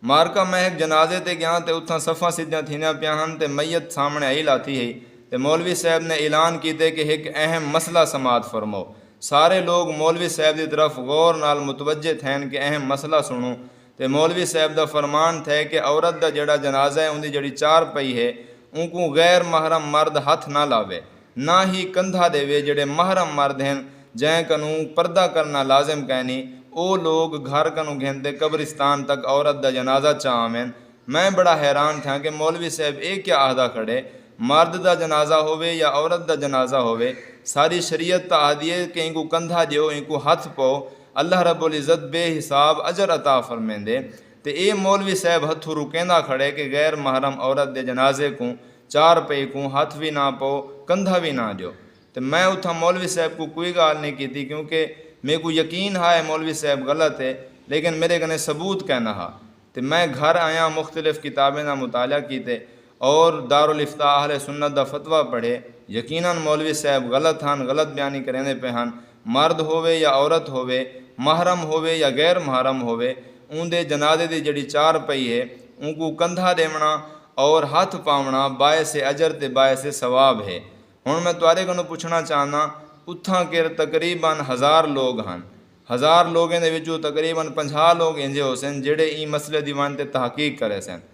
मारका मैं एक जनाजे ते गया तो उत्थां सफ़ा सीधियां थींदियां पियां हन ते मैयत सामने आई लाती है तो मौलवी साहब ने ऐलान किए कि एक अहम मसला समात फरमाओ। सारे लोग मौलवी साहब की तरफ गौर नाल मुतवज्जे थैन कि अहम मसला सुनो। तो मौलवी साहब का फरमान थे कि औरत का जड़ा जनाजा है उनकी जड़ी चार पई है उनको गैर महरम मर्द हथ ना लावे ना ही कंधा देवे। जड़े महरम मर्द हैं जै कनू पर्दा करना लाजिम कहनी वो लोग घर कनू घेंदे कब्रिस्तान तक औरत का जनाजा चावें। मैं बड़ा हैरान था कि मौलवी साहब ये क्या आहदा खड़े मर्द का जनाजा होवे या औरत का जनाजा होवे सारी शरीयत आदि है कि इनको कंधा दो इनको हथ पाओ अल्लाह रब्बुल इज़्ज़त बेहिसाब अजर अता फरमेंदे। तो ये मौलवी साहब हथू रुकेंदा खड़े कि गैर महरम औरत के जनाजे को चार पे को हथ भी ना पाओ कंधा भी ना दो। तो मैं उतना मौलवी साहब को कोई गाल नहीं की थी क्योंकि मेरे को यकीन है मौलवी साहब गलत है लेकिन मेरे कने सबूत कहना हा। तो मैं घर आया मुख्तलिफ किताबें का मुताला कीते और दारुल इफ्ता अहले सुन्नत का फतवा पढ़े। यकीनन मौलवी साहब गलत हैं गलत बयानी करेंदे पे हैं। मर्द होवे या औरत होवे महरम होवे या गैर महरम होवे उनके जनाजे की जड़ी चार पई है उनको कंधा देवना और हथ पावना बायसे अजर ते बायसे सवाब है। हुण मैं तुआरे को पुछना चाहना उत्थां के तकरीबन 1000 लोग हैं 1000 लोगों के विचों तकरीबन 50 लोग इंजे हो सन जेड़े ई मसले दी वन ते तहकीक करे सन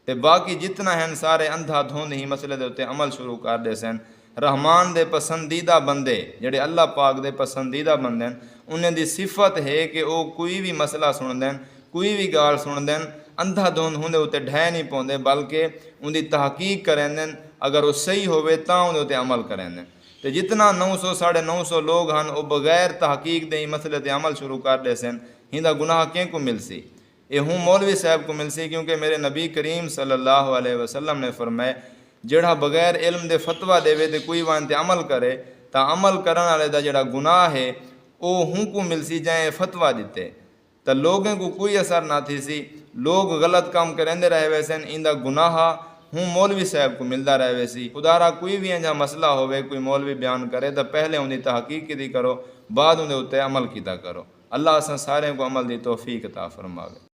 ते बाकी जितना हैं सारे अंधा धुंध ही मसले दे उत्ते अमल शुरू कर दे सन। रहमान दे पसंदीदा बंदे जेड़े अल्लाह पाक दे पसंदीदा बंदे हैं उन्हें दी सिफत है कि वो कोई भी मसला सुन दें कोई भी गाल सुन दें अंधा धुंध होंदे उत्ते ढह नहीं पाते बल्कि उनकी तहकीक करें दें अगर वो सही होवे तां उहदे उत्ते अमल करें दें। तो जितना 900 950 लोग हैं वो बगैर तहकीक दे मसले ते अमल शुरू कर दे सन हिंदा गुनाह कें को मिलसी ये हूँ मौलवी साहब को मिलसी क्योंकि मेरे नबी करीम सल्लल्लाहु अलैहि वसल्लम ने फरमाए जेड़ा बगैर इल्म दे फतवा देवे तो कोई वन ते अमल करे तो अमल करने वाले का जड़ा गुनाह है वो हूँ को मिलसी जै फतवा दिते तो लोगों को कोई असर ना थी सी लोग गलत काम करेंदे रहे वैसे इंदा गुनाह हूँ मौलवी साहब को मिलता रहे वैसी खुदारा कोई भी इंजा मसला होवे कोई मौलवी बयान करे तो पहले उनकी तहकीक की करो बाद उनके उत्ते अमल किया करो। अल्लाह असां सारे को अमल की तौफीक अता फरमावे।